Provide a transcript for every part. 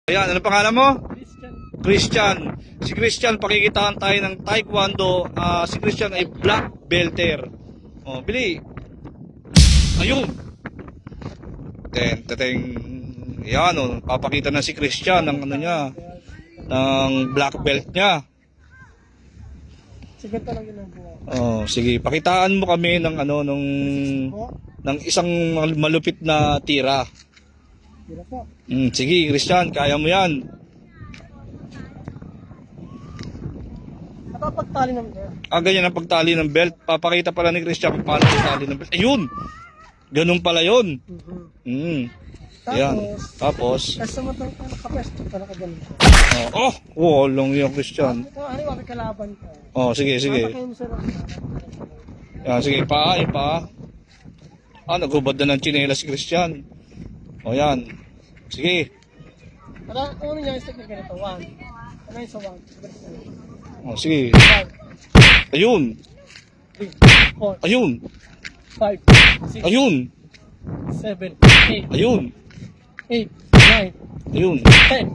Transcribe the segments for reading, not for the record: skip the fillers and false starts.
Ayan, ano pangalan mo? Christian. Christian. Si Christian, pakikitaan tayo ng Taekwondo. Si Christian ay black belter. Oh, bili. Ayun. Teteng. Yan, oh, papakita na si Christian ng ano niya, ng black belt niya. Sige talaga ginagawa. Oh, sige, pakitaan mo kami ng ano ng isang malupit na tira. Tira po. Sige, Christian, kaya mo 'yan. Napapagtali ng belt. Ganyan ang pagtali ng belt. Papakita pala ni Christian kung paano pagtali ng belt. Ayun! Ganun pala yun. Ayan. Tapos, kasi mo itong kapwesto ka nakaganon siya. walang yung Christian. Ano yung kalaban ka? Sige. Papakain mo sa Yan, sige, paa. Nagubad na ng tsinelas si Christian. Yan. Sige. Para uno niya yung stick na ganito. 1. Ano yung sa 1? Sige. 5, Ayun. 3, 4, Ayun. 5, 6, Ayun. 7, 8, Ayun. 8, 9, Ayun. 10.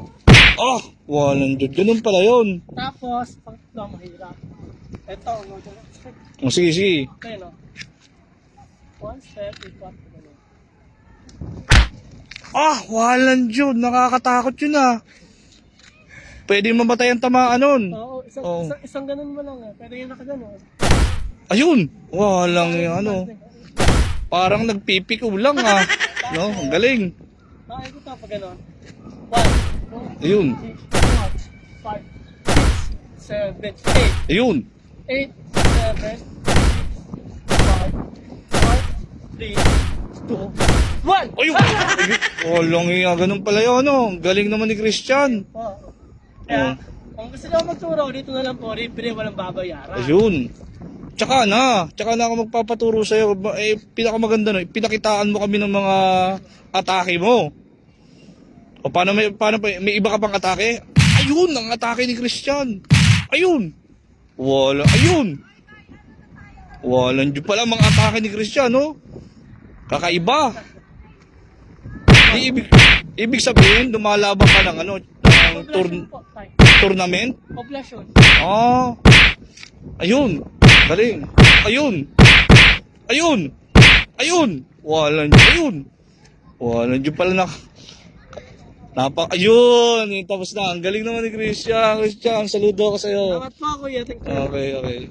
Walang dyan. Ganun pala yun. Tapos, pag ito mahirap. Ito, Sige. okay, no? 1 step, ikot. Walang dyan. Nakakatakot yun Pwede mamatay ang tamaan nun. Oo, isang ganun mo lang Pwede yung nakaganon. Ayun. Walang yung parang nagpipiko lang No, ang galing. Ikot na pag ganon. 1, 2, Ayun. 3, 4, 5, 6, 7, 8. Ayun. 8, 7, 6, 5, 4, 3, 2, 1! Ayun. Walang yung ganun pala yun, Ang galing naman ni Christian. Kaya, kung gusto nyo magturo, dito na lang po, libre, walang babayaran. Ayun. Tsaka na ako magpapaturo sa'yo. Pinakamaganda pinakitaan mo kami ng mga atake mo. O paano may iba ka pang atake? Ayun, ang atake ni Christian. Ayun. Ayun. Walang dyan pala mga atake ni Christian, Kakaiba. Ibig sabihin, lumalaban ka ng tournament? Poblasyon. Ayun. Galing. Ayun. Walang dyan pala ayun. Tapos na. Ang galing naman ni Christian. Christian, saludo ako sa'yo. Salamat po, kuya. Okay.